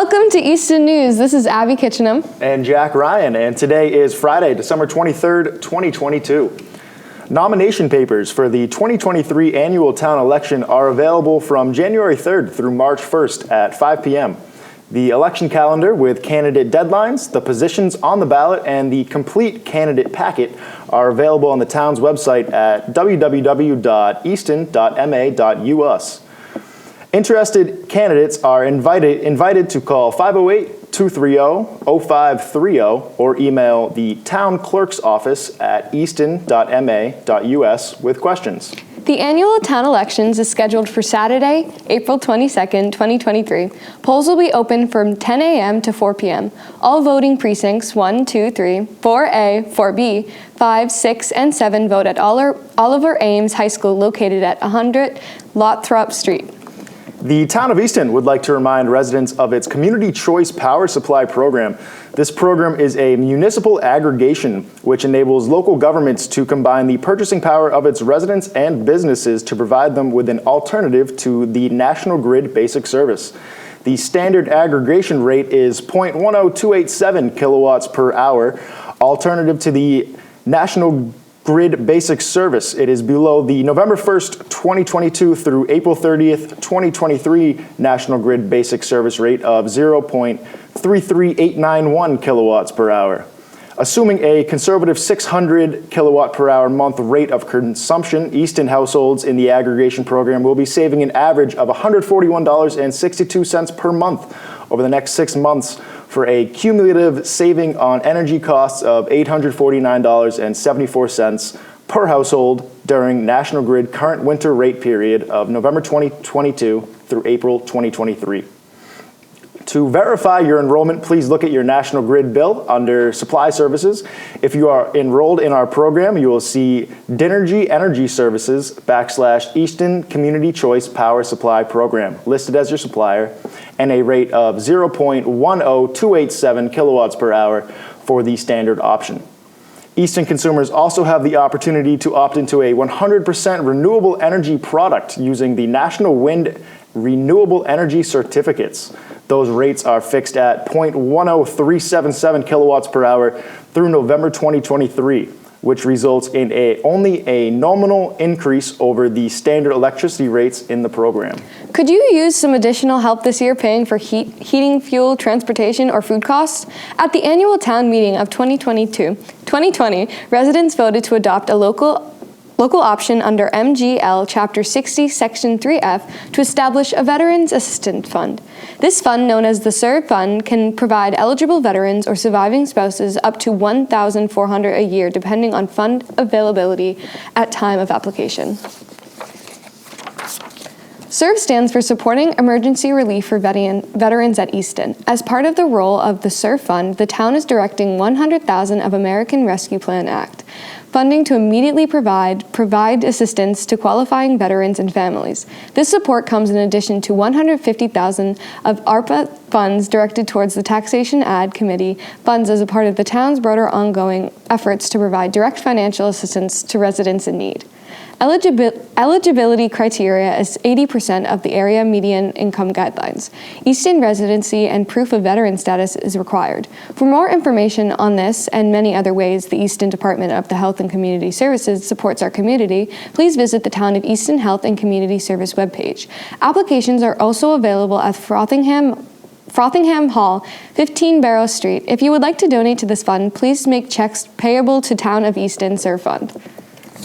Welcome to Easton News. This is Abby Kitchenham. And Jack Ryan, and today is Friday, December 23rd, 2022. Nomination papers for the 2023 annual town election are available from January 3rd through March 1st at 5 p.m. The election calendar with candidate deadlines, the positions on the ballot, and the complete candidate packet are available on the town's website at www.easton.ma.us. Interested candidates are invited to call 508-230-0530 or email the town clerk's office at easton.ma.us with questions. The annual town elections is scheduled for Saturday, April 22nd, 2023. Polls will be open from 10 a.m. to 4 p.m. All voting precincts 1, 2, 3, 4A, 4B, 5, 6, and 7 vote at Oliver Ames High School located at 100 Lothrop Street. The town of Easton would like to remind residents of its Community Choice Power Supply Program. This program is a municipal aggregation which enables local governments to combine the purchasing power of its residents and businesses to provide them with an alternative to the National Grid basic service. The standard aggregation rate is 0.10287 kilowatts per hour, alternative to the National Grid basic service. It is below the November 1st, 2022 through April 30th, 2023 National Grid basic service rate of 0.33891 kilowatts per hour. Assuming a conservative 600 kilowatt per hour month rate of consumption, Easton households in the aggregation program will be saving an average of $141.62 per month over the next 6 months, for a cumulative saving on energy costs of $849.74 per household during National Grid current winter rate period of November 2022 through April 2023. To verify your enrollment, please look at your National Grid bill under Supply Services. If you are enrolled in our program, you will see Dinergy Energy Services / Easton Community Choice Power Supply Program listed as your supplier, and a rate of 0.10287 kilowatts per hour for the standard option. Easton consumers also have the opportunity to opt into a 100% renewable energy product using the National Wind Renewable Energy Certificates. Those rates are fixed at 0.10377 kilowatts per hour through November 2023, which results in only a nominal increase over the standard electricity rates in the program. Could you use some additional help this year paying for heating, fuel, transportation, or food costs? At the annual town meeting of 2020, residents voted to adopt a local option under MGL Chapter 60, Section 3F to establish a Veterans Assistance Fund. This fund, known as the SERV Fund, can provide eligible veterans or surviving spouses up to $1,400 a year, depending on fund availability at time of application. SERV stands for Supporting Emergency Relief for Veterans at Easton. As part of the role of the SERV Fund, the town is directing $100,000 of American Rescue Plan Act funding to immediately provide assistance to qualifying veterans and families. This support comes in addition to $150,000 of ARPA funds directed towards the Taxation Ad Committee funds as a part of the town's broader ongoing efforts to provide direct financial assistance to residents in need. Eligibility criteria is 80% of the area median income guidelines. Easton residency and proof of veteran status is required. For more information on this and many other ways the Easton Department of the Health and Community Services supports our community, please visit the Town of Easton Health and Community Service webpage. Applications are also available at Frothingham Hall, 15 Barrow Street. If you would like to donate to this fund, please make checks payable to Town of Easton SERV Fund.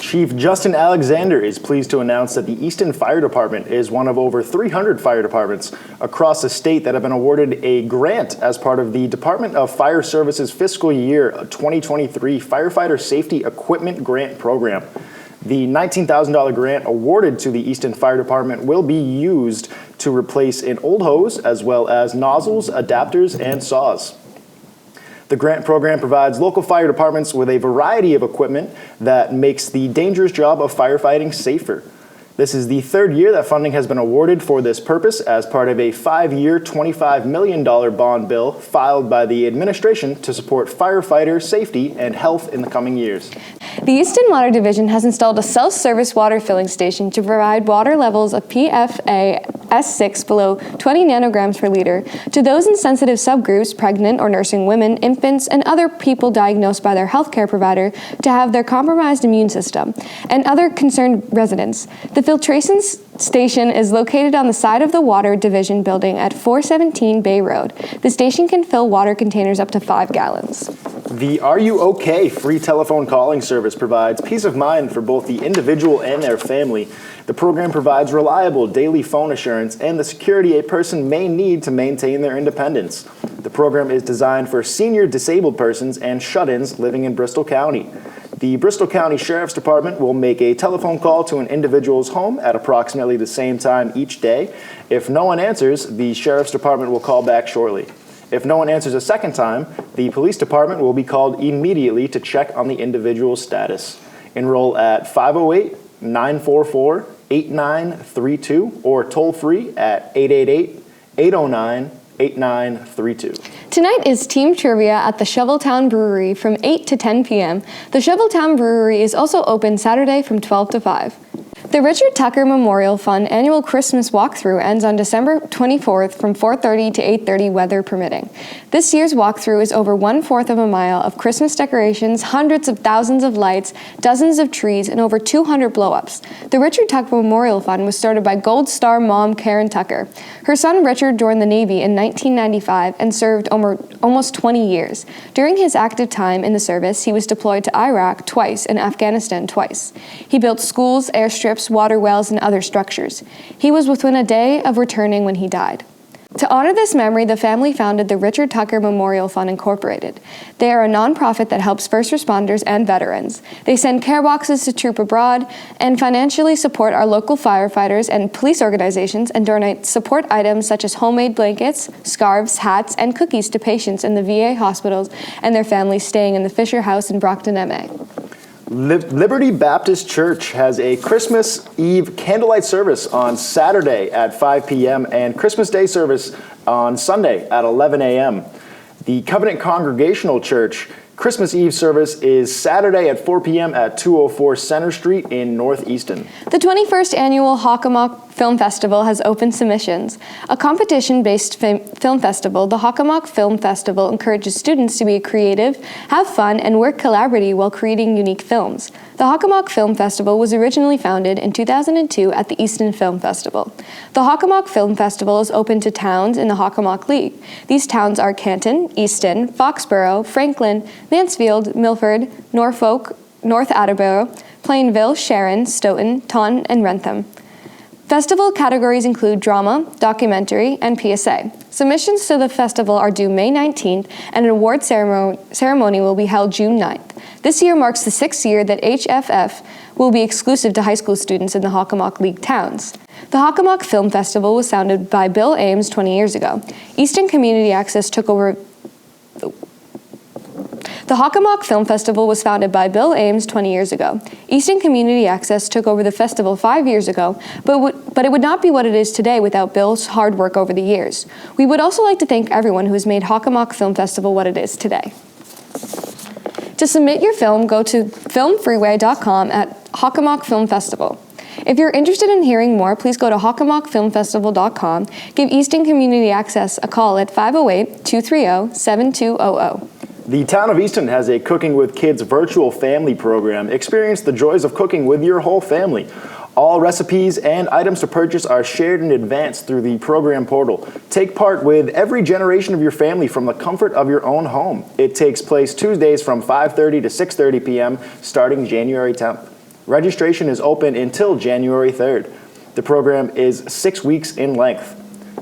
Chief Justin Alexander is pleased to announce that the Easton Fire Department is one of over 300 fire departments across the state that have been awarded a grant as part of the Department of Fire Services fiscal year 2023 Firefighter Safety Equipment Grant Program. The $19,000 grant awarded to the Easton Fire Department will be used to replace an old hose as well as nozzles, adapters, and saws. The grant program provides local fire departments with a variety of equipment that makes the dangerous job of firefighting safer. This is the third year that funding has been awarded for this purpose as part of a 5-year, $25 million bond bill filed by the administration to support firefighter safety and health in the coming years. The Easton Water Division has installed a self-service water filling station to provide water levels of PFA S6 below 20 nanograms per liter, to those in sensitive subgroups, pregnant or nursing women, infants, and other people diagnosed by their healthcare provider to have their compromised immune system, and other concerned residents. The filtration station is located on the side of the Water Division building at 417 Bay Road. The station can fill water containers up to 5 gallons. The Are You OK free telephone calling service provides peace of mind for both the individual and their family. The program provides reliable daily phone assurance and the security a person may need to maintain their independence. The program is designed for senior disabled persons and shut-ins living in Bristol County. The Bristol County Sheriff's Department will make a telephone call to an individual's home at approximately the same time each day. If no one answers, the Sheriff's Department will call back shortly. If no one answers a second time, the police department will be called immediately to check on the individual's status. Enroll at 508-944-8932 or toll free at 888-809-8932. Tonight is Team Trivia at the Shoveltown Brewery from 8 to 10 p.m. The Shoveltown Brewery is also open Saturday from 12 to 5. The Richard Tucker Memorial Fund annual Christmas walkthrough ends on December 24th from 4:30 to 8:30, weather permitting. This year's walkthrough is over 1/4 of a mile of Christmas decorations, hundreds of thousands of lights, dozens of trees, and over 200 blow-ups. The Richard Tucker Memorial Fund was started by Gold Star mom Karen Tucker. Her son Richard joined the Navy in 1995 and served almost 20 years. During his active time in the service, he was deployed to Iraq twice and Afghanistan twice. He built schools, airstrips, water wells, and other structures. He was within a day of returning when he died. To honor this memory, the family founded the Richard Tucker Memorial Fund Incorporated. They are a nonprofit that helps first responders and veterans. They send care boxes to troop abroad and financially support our local firefighters and police organizations and donate support items such as homemade blankets, scarves, hats, and cookies to patients in the VA hospitals and their families staying in the Fisher House in Brockton, MA. Liberty Baptist Church has a Christmas Eve candlelight service on Saturday at 5 p.m. and Christmas Day service on Sunday at 11 a.m. The Covenant Congregational Church Christmas Eve service is Saturday at 4 p.m. at 204 Center Street in North Easton. The 21st Annual Hockomock Film Festival has opened submissions. A competition-based film festival, the Hockomock Film Festival encourages students to be creative, have fun, and work collaboratively while creating unique films. The Hockomock Film Festival was originally founded in 2002 at the Easton Film Festival. The Hockomock Film Festival is open to towns in the Hockomock League. These towns are Canton, Easton, Foxborough, Franklin, Mansfield, Milford, Norfolk, North Attleboro, Plainville, Sharon, Stoughton, Taunton, and Wrentham. Festival categories include drama, documentary, and PSA. Submissions to the festival are due May 19th, and an award ceremony will be held June 9th. This year marks the 6th year that HFF will be exclusive to high school students in the Hockomock League towns. The Hockomock Film Festival was founded by Bill Ames 20 years ago. Easton Community Access took over. The Hockomock Film Festival was founded by Bill Ames 20 years ago. Easton Community Access took over the festival 5 years ago, but it would not be what it is today without Bill's hard work over the years. We would also like to thank everyone who has made Hockomock Film Festival what it is today. To submit your film, go to filmfreeway.com at Hockomock Film Festival. If you're interested in hearing more, please go to hockomockfilmfestival.com. Give Easton Community Access a call at 508-230-7200. The town of Easton has a Cooking with Kids virtual family program. Experience the joys of cooking with your whole family. All recipes and items to purchase are shared in advance through the program portal. Take part with every generation of your family from the comfort of your own home. It takes place Tuesdays from 5:30 to 6:30 p.m. starting January 10th. Registration is open until January 3rd. The program is 6 weeks in length.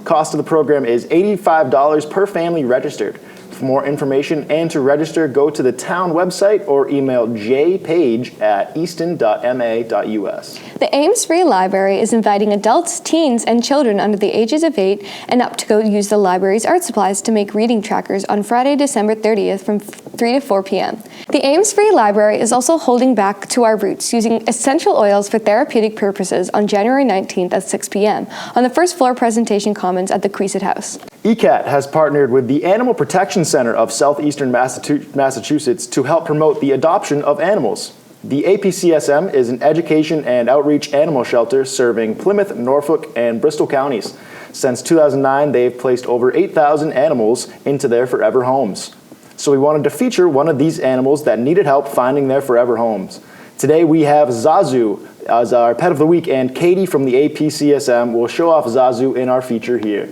Cost of the program is $85 per family registered. For more information and to register, go to the town website or email jpage@easton.ma.us. The Ames Free Library is inviting adults, teens, and children under the ages of 8 and up to go use the library's art supplies to make reading trackers on Friday, December 30th from 3 to 4 p.m. The Ames Free Library is also holding back to our roots using essential oils for therapeutic purposes on January 19th at 6 p.m. on the first floor presentation commons at the Creasett House. ECAT has partnered with the Animal Protection Center of Southeastern Massachusetts to help promote the adoption of animals. The APCSM is an education and outreach animal shelter serving Plymouth, Norfolk, and Bristol counties. Since 2009, they've placed over 8,000 animals into their forever homes. So we wanted to feature one of these animals that needed help finding their forever homes. Today we have Zazu as our pet of the week, and Katie from the APCSM will show off Zazu in our feature here.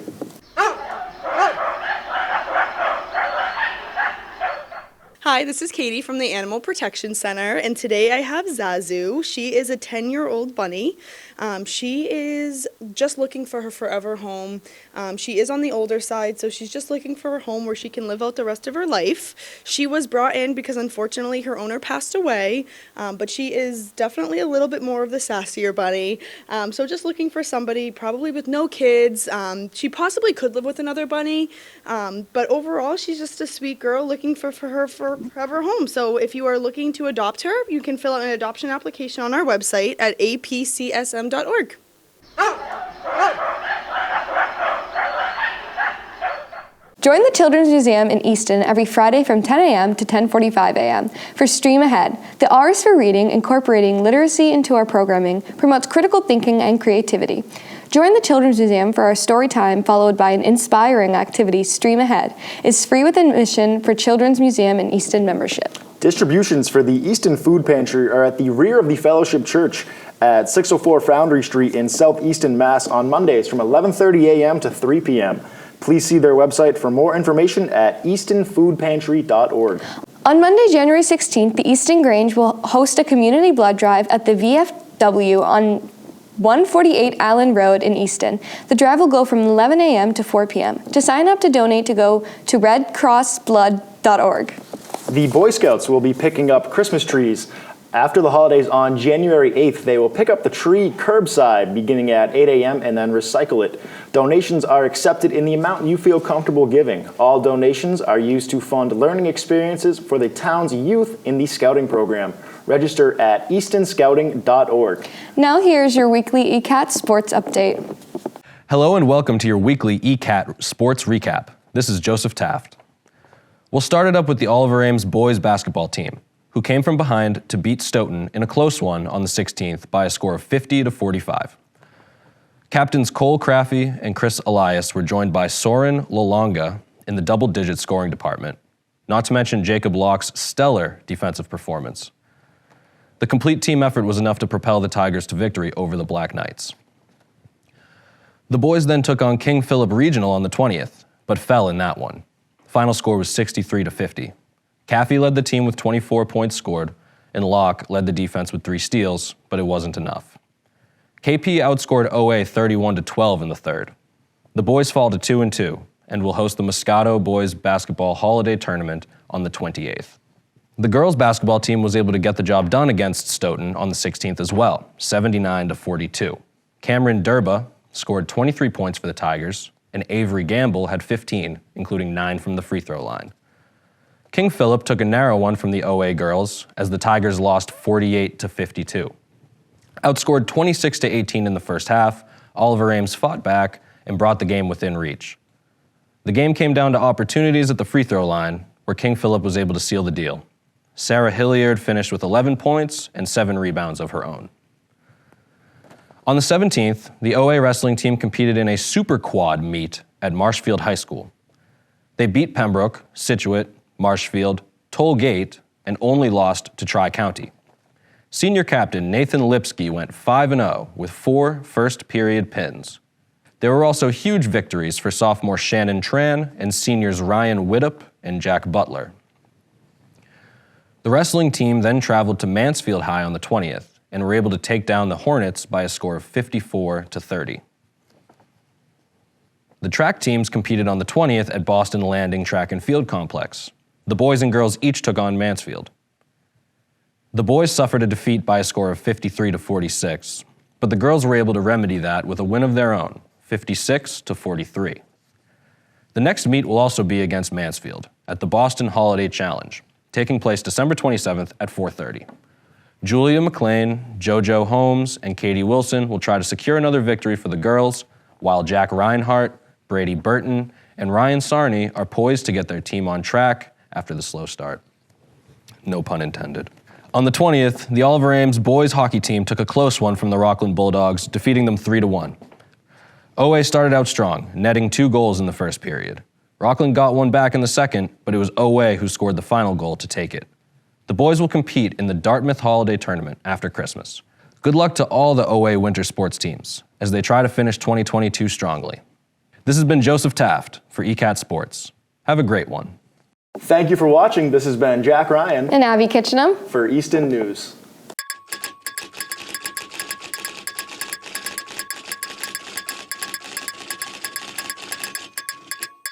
Hi, this is Katie from the Animal Protection Center, and today I have Zazu. She is a 10-year-old bunny. She is just looking for her forever home. She is on the older side, so she's just looking for a home where she can live out the rest of her life. She was brought in because unfortunately her owner passed away, but she is definitely a little bit more of the sassier bunny. So just looking for somebody probably with no kids. She possibly could live with another bunny, but overall she's just a sweet girl looking for her forever home. So if you are looking to adopt her, you can fill out an adoption application on our website at apcsm.org. Join the Children's Museum in Easton every Friday from 10 a.m. to 10:45 a.m. for Stream Ahead. The R is for reading, incorporating literacy into our programming, promotes critical thinking and creativity. Join the Children's Museum for our story time, followed by an inspiring activity, Stream Ahead. It's free with admission for Children's Museum and Easton membership. Distributions for the Easton Food Pantry are at the rear of the Fellowship Church at 604 Foundry Street in South Easton, Mass. on Mondays from 11:30 a.m. to 3 p.m. Please see their website for more information at eastonfoodpantry.org. On Monday, January 16th, the Easton Grange will host a community blood drive at the VFW on 148 Allen Road in Easton. The drive will go from 11 a.m. to 4 p.m. To sign up to donate, to go to redcrossblood.org. The Boy Scouts will be picking up Christmas trees. After the holidays on January 8th, they will pick up the tree curbside beginning at 8 a.m. and then recycle it. Donations are accepted in the amount you feel comfortable giving. All donations are used to fund learning experiences for the town's youth in the Scouting program. Register at eastonscouting.org. Now here's your weekly ECAT sports update. Hello and welcome to your weekly ECAT sports recap. This is Joseph Taft. We'll start it up with the Oliver Ames boys basketball team, who came from behind to beat Stoughton in a close one on the 16th by a score of 50-45. Captains Cole Craffey and Chris Elias were joined by Soren Lolonga in the double-digit scoring department, not to mention Jacob Locke's stellar defensive performance. The complete team effort was enough to propel the Tigers to victory over the Black Knights. The boys then took on King Philip Regional on the 20th, but fell in that one. Final score was 63-50. Caffey led the team with 24 points scored, and Locke led the defense with 3 steals, but it wasn't enough. KP outscored OA 31-12 in the third. The boys fall to 2-2 and will host the Moscato Boys Basketball Holiday Tournament on the 28th. The girls' basketball team was able to get the job done against Stoughton on the 16th as well, 79-42. Cameron Durba scored 23 points for the Tigers, and Avery Gamble had 15, including 9 from the free throw line. King Philip took a narrow one from the OA girls as the Tigers lost 48-52. Outscored 26-18 in the first half, Oliver Ames fought back and brought the game within reach. The game came down to opportunities at the free throw line, where King Philip was able to seal the deal. Sarah Hilliard finished with 11 points and 7 rebounds of her own. On the 17th, the OA wrestling team competed in a super quad meet at Marshfield High School. They beat Pembroke, Scituate, Marshfield, Toll Gate, and only lost to Tri-County. Senior captain Nathan Lipsky went 5-0 with 4 first-period pins. There were also huge victories for sophomore Shannon Tran and seniors Ryan Widdup and Jack Butler. The wrestling team then traveled to Mansfield High on the 20th and were able to take down the Hornets by a score of 54-30. The track teams competed on the 20th at Boston Landing Track and Field Complex. The boys and girls each took on Mansfield. The boys suffered a defeat by a score of 53-46, but the girls were able to remedy that with a win of their own, 56-43. The next meet will also be against Mansfield at the Boston Holiday Challenge, taking place December 27th at 4:30. Julia McLean, JoJo Holmes, and Katie Wilson will try to secure another victory for the girls, while Jack Reinhart, Brady Burton, and Ryan Sarney are poised to get their team on track after the slow start. No pun intended. On the 20th, the Oliver Ames boys hockey team took a close one from the Rockland Bulldogs, defeating them 3-1. OA started out strong, netting 2 goals in the first period. Rockland got one back in the second, but it was OA who scored the final goal to take it. The boys will compete in the Dartmouth Holiday Tournament after Christmas. Good luck to all the OA winter sports teams as they try to finish 2022 strongly. This has been Joseph Taft for ECAT Sports. Have a great one. Thank you for watching. This has been Jack Ryan And Abby Kitchenham. for Easton News.